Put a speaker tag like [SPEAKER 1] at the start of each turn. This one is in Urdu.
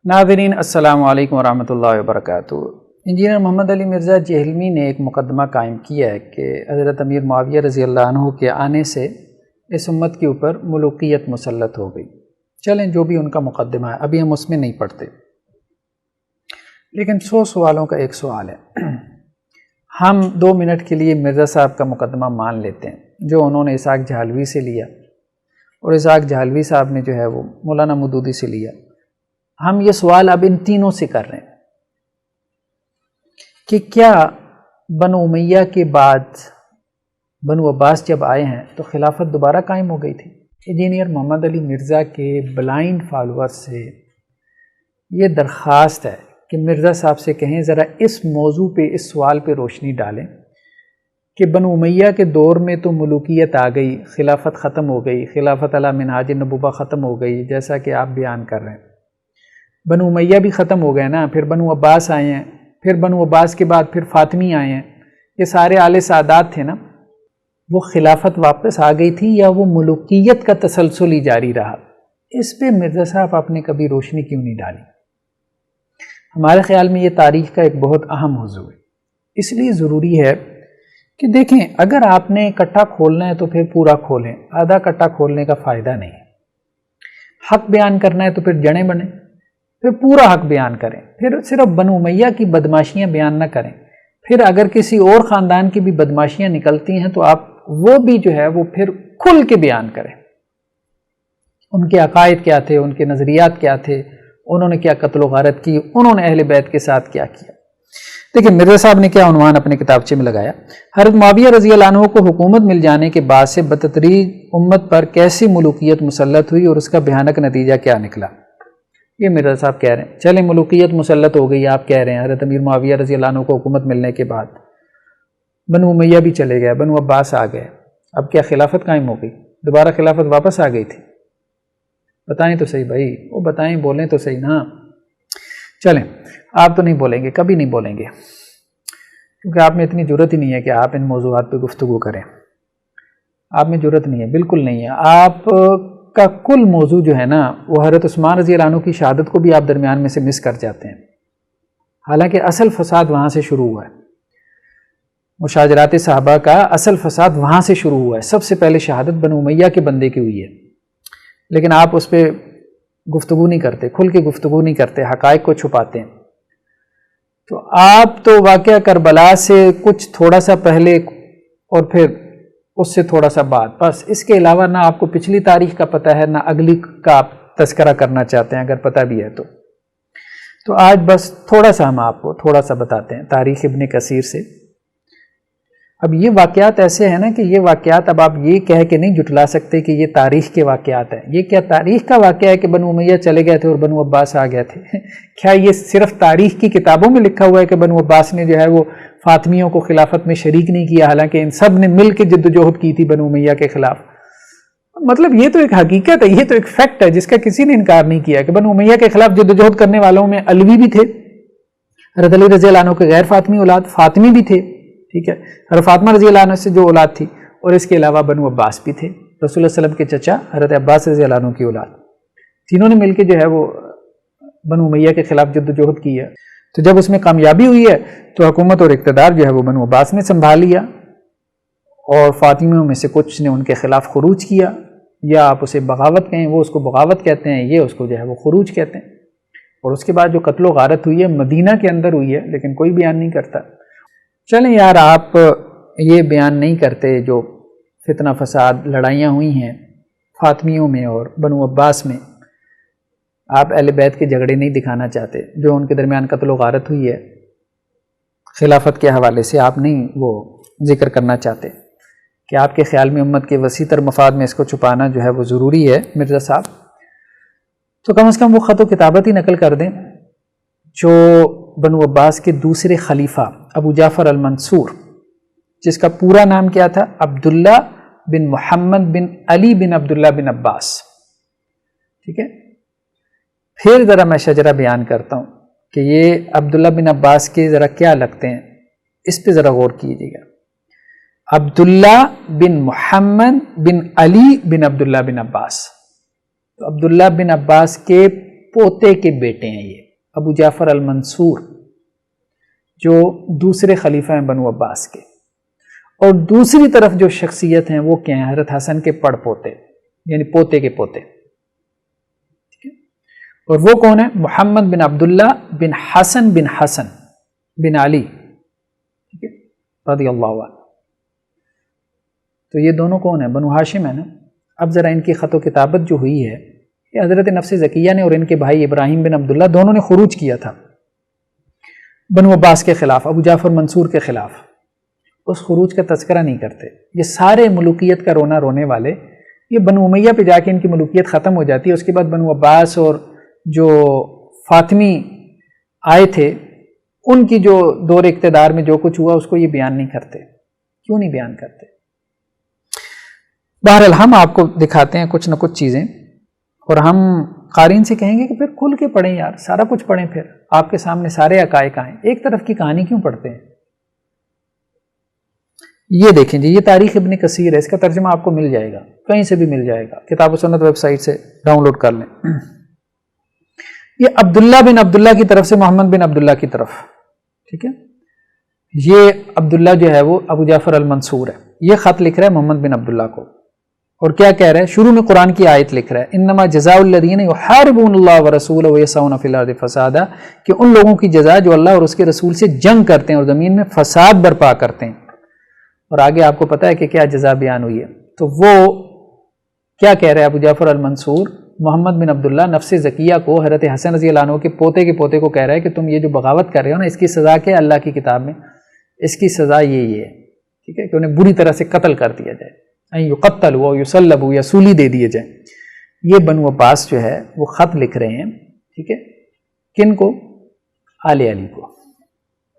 [SPEAKER 1] ناظرین السلام علیکم ورحمۃ اللہ وبرکاتہ۔ انجینئر محمد علی مرزا جہلمی نے ایک مقدمہ قائم کیا ہے کہ حضرت امیر معاویہ رضی اللہ عنہ کے آنے سے اس امت کے اوپر ملوکیت مسلط ہو گئی۔ چلیں جو بھی ان کا مقدمہ ہے، ابھی ہم اس میں نہیں پڑھتے، لیکن 100 سوالوں کا ایک سوال ہے۔ ہم 2 منٹ کے لیے مرزا صاحب کا مقدمہ مان لیتے ہیں جو انہوں نے اسحاق جہلوی سے لیا، اور اسحاق جہلوی صاحب نے جو ہے وہ مولانا مودودی سے لیا۔ ہم یہ سوال اب ان تینوں سے کر رہے ہیں کہ کیا بنو امیہ کے بعد بنو عباس جب آئے ہیں تو خلافت دوبارہ قائم ہو گئی تھی؟ انجینئر محمد علی مرزا کے بلائنڈ فالوور سے یہ درخواست ہے کہ مرزا صاحب سے کہیں ذرا اس موضوع پہ، اس سوال پہ روشنی ڈالیں کہ بنو امیہ کے دور میں تو ملوکیت آ گئی، خلافت ختم ہو گئی، خلافت علی منہاج نبوہ ختم ہو گئی جیسا کہ آپ بیان کر رہے ہیں۔ بنو امیہ بھی ختم ہو گئے نا، پھر بنو عباس آئے ہیں، پھر بنو عباس کے بعد پھر فاطمی آئے ہیں، یہ سارے آل سادات تھے نا، وہ خلافت واپس آ گئی تھی یا وہ ملوکیت کا تسلسل ہی جاری رہا؟ اس پہ مرزا صاحب آپ نے کبھی روشنی کیوں نہیں ڈالی؟ ہمارے خیال میں یہ تاریخ کا ایک بہت اہم موضوع ہے، اس لیے ضروری ہے کہ دیکھیں اگر آپ نے کٹا کھولنا ہے تو پھر پورا کھولیں، آدھا کٹا کھولنے کا فائدہ نہیں۔ حق بیان کرنا ہے تو پھر جڑیں بنیں، پھر پورا حق بیان کریں، پھر صرف بنو امیہ کی بدماشیاں بیان نہ کریں، پھر اگر کسی اور خاندان کی بھی بدماشیاں نکلتی ہیں تو آپ وہ بھی جو ہے وہ پھر کھل کے بیان کریں۔ ان کے عقائد کیا تھے، ان کے نظریات کیا تھے، انہوں نے کیا قتل و غارت کی، انہوں نے اہل بیت کے ساتھ کیا کیا۔ دیکھیں مرزا صاحب نے کیا عنوان اپنے کتابچے میں لگایا، حضرت معاویہ رضی اللہ عنہ کو حکومت مل جانے کے بعد سے بتدریج امت پر کیسی ملوکیت مسلط ہوئی اور اس کا بھیانک نتیجہ کیا نکلا۔ یہ مرزا صاحب کہہ رہے ہیں، چلیں ملوکیت مسلط ہو گئی، آپ کہہ رہے ہیں حضرت امیر معاویہ رضی اللہ عنہ کو حکومت ملنے کے بعد بنو امیہ بھی چلے گئے، بنو عباس آ گئے، اب کیا خلافت قائم ہو گئی؟ دوبارہ خلافت واپس آ گئی تھی؟ بتائیں تو صحیح بھائی، وہ بتائیں، بولیں تو صحیح نا۔ چلیں آپ تو نہیں بولیں گے، کبھی نہیں بولیں گے، کیونکہ آپ میں اتنی جرت ہی نہیں ہے کہ آپ ان موضوعات پہ گفتگو کریں، آپ میں جرت نہیں ہے، بالکل نہیں ہے۔ آپ کا کل موضوع جو ہے نا وہ حضرت عثمان رضی اللہ عنہ کی شہادت کو بھی آپ درمیان میں سے مس کر جاتے ہیں، حالانکہ اصل فساد وہاں سے شروع ہوا ہے، مشاجرات صحابہ کا اصل فساد وہاں سے شروع ہوا ہے، سب سے پہلے شہادت بنو امیہ کے بندے کی ہوئی ہے، لیکن آپ اس پہ گفتگو نہیں کرتے، کھل کے گفتگو نہیں کرتے، حقائق کو چھپاتے ہیں۔ تو آپ تو واقعہ کربلا سے کچھ تھوڑا سا پہلے اور پھر اس سے تھوڑا سا بعد، بس اس کے علاوہ نہ آپ کو پچھلی تاریخ کا پتہ ہے نہ اگلی کا آپ تذکرہ کرنا چاہتے ہیں، اگر پتہ بھی ہے تو آج بس تھوڑا سا ہم آپ کو تھوڑا سا بتاتے ہیں تاریخ ابن کثیر سے۔ اب یہ واقعات ایسے ہیں نا کہ یہ واقعات اب آپ یہ کہہ کے نہیں جھٹلا سکتے کہ یہ تاریخ کے واقعات ہیں۔ یہ کیا تاریخ کا واقعہ ہے کہ بنو امیہ چلے گئے تھے اور بنو عباس آ گئے تھے؟ کیا یہ صرف تاریخ کی کتابوں میں لکھا ہوا ہے کہ بنو عباس نے جو ہے وہ فاطمیوں کو خلافت میں شریک نہیں کیا، حالانکہ ان سب نے مل کے جد و جہد کی تھی بنو امیہ کے خلاف؟ مطلب یہ تو ایک حقیقت ہے، یہ تو ایک فیکٹ ہے جس کا کسی نے انکار نہیں کیا کہ بنو امیہ کے خلاف جد و جہد کرنے والوں میں علوی بھی تھے، حضرت علی رضی اللہ عنہ کے غیر فاطمی اولاد فاطمی بھی تھے، ٹھیک ہے، حضرت فاطمہ رضی اللہ عنہ سے جو اولاد تھی، اور اس کے علاوہ بنو عباس بھی تھے، رسول اللہ صلی اللہ علیہ وسلم کے چچا حضرت عباس رضی اللہ عنہ کی اولاد، تینوں نے مل کے جو ہے وہ بنو امیہ کے خلاف جد و جہد کی ہے۔ تو جب اس میں کامیابی ہوئی ہے تو حکومت اور اقتدار جو ہے وہ بنو عباس نے سنبھال لیا، اور فاطمیوں میں سے کچھ نے ان کے خلاف خروج کیا، یا آپ اسے بغاوت کہیں، وہ اس کو بغاوت کہتے ہیں، یہ اس کو جو ہے وہ خروج کہتے ہیں۔ اور اس کے بعد جو قتل و غارت ہوئی ہے مدینہ کے اندر ہوئی ہے، لیکن کوئی بیان نہیں کرتا۔ چلیں یار آپ یہ بیان نہیں کرتے جو فتنہ فساد لڑائیاں ہوئی ہیں فاطمیوں میں اور بنو عباس میں، آپ اہل بیت کے جھگڑے نہیں دکھانا چاہتے، جو ان کے درمیان قتل و غارت ہوئی ہے خلافت کے حوالے سے آپ نہیں وہ ذکر کرنا چاہتے، کہ آپ کے خیال میں امت کے وسیع تر مفاد میں اس کو چھپانا جو ہے وہ ضروری ہے مرزا صاحب، تو کم از کم وہ خط و کتابت ہی نقل کر دیں جو بنو عباس کے دوسرے خلیفہ ابو جعفر المنصور، جس کا پورا نام کیا تھا؟ عبداللہ بن محمد بن علی بن عبداللہ بن عباس، ٹھیک ہے۔ پھر ذرا میں شجرہ بیان کرتا ہوں کہ یہ عبداللہ بن عباس کے ذرا کیا لگتے ہیں، اس پہ ذرا غور کیجیے گا۔ عبداللہ بن محمد بن علی بن عبداللہ بن عباس، تو عبداللہ بن عباس کے پوتے کے بیٹے ہیں یہ ابو جعفر المنصور، جو دوسرے خلیفہ ہیں بنو عباس کے، اور دوسری طرف جو شخصیت ہیں وہ کیا ہیں؟ حضرت حسن کے پڑ پوتے، یعنی پوتے کے پوتے. اور وہ کون ہے؟ محمد بن عبداللہ بن حسن بن علی رضی اللہ عنہ. تو یہ دونوں کون ہیں؟ بنو ہاشم ہے نا. اب ذرا ان کی خط و کتابت جو ہوئی ہے، یہ حضرت نفس زکیہ نے اور ان کے بھائی ابراہیم بن عبداللہ دونوں نے خروج کیا تھا بنو عباس کے خلاف، ابو جعفر منصور کے خلاف. اس خروج کا تذکرہ نہیں کرتے. یہ سارے ملوکیت کا رونا رونے والے، یہ بنو امیہ پہ جا کے ان کی ملوکیت ختم ہو جاتی ہے. اس کے بعد بنو عباس اور جو فاطمی آئے تھے ان کی جو دور اقتدار میں جو کچھ ہوا اس کو یہ بیان نہیں کرتے. کیوں نہیں بیان کرتے؟ بہرحال ہم آپ کو دکھاتے ہیں کچھ نہ کچھ چیزیں، اور ہم قارئین سے کہیں گے کہ پھر کھل کے پڑھیں یار، سارا کچھ پڑھیں. پھر آپ کے سامنے سارے حقائق آئیں، ایک طرف کی کہانی کیوں پڑھتے ہیں؟ یہ دیکھیں جی، یہ تاریخ ابن کثیر ہے، اس کا ترجمہ آپ کو مل جائے گا، کہیں سے بھی مل جائے گا، کتاب و سنت ویب سائٹ سے ڈاؤن لوڈ کر لیں. یہ عبداللہ بن عبداللہ کی طرف سے محمد بن عبداللہ کی طرف، ٹھیک ہے. یہ عبداللہ جو ہے وہ ابو جعفر المنصور ہے. یہ خط لکھ رہا ہے محمد بن عبداللہ کو، اور کیا کہہ رہا ہے؟ شروع میں قرآن کی آیت لکھ رہا ہے، انما جزاء الذین یحاربون اللہ ورسولہ ویسعون فی الارض فسادا، کہ ان لوگوں کی جزا جو اللہ اور اس کے رسول سے جنگ کرتے ہیں اور زمین میں فساد برپا کرتے ہیں. اور آگے آپ کو پتہ ہے کہ کیا جزا بیان ہوئی ہے. تو وہ کیا کہہ رہے ہیں ابو جعفر المنصور؟ محمد بن عبداللہ نفس زکیہ کو، حضرت حسن رضی اللہ عنہ کے پوتے کو کہہ رہا ہے کہ تم یہ جو بغاوت کر رہے ہو نا، اس کی سزا کیا ہے اللہ کی کتاب میں؟ اس کی سزا یہ ہے، ٹھیک ہے، کہ انہیں بری طرح سے قتل کر دیا جائے، یقتل و یصلب، یا سولی دے دیے جائیں. یہ بنو عباس جو ہے وہ خط لکھ رہے ہیں، ٹھیک ہے، کن کو؟ آل علی کو.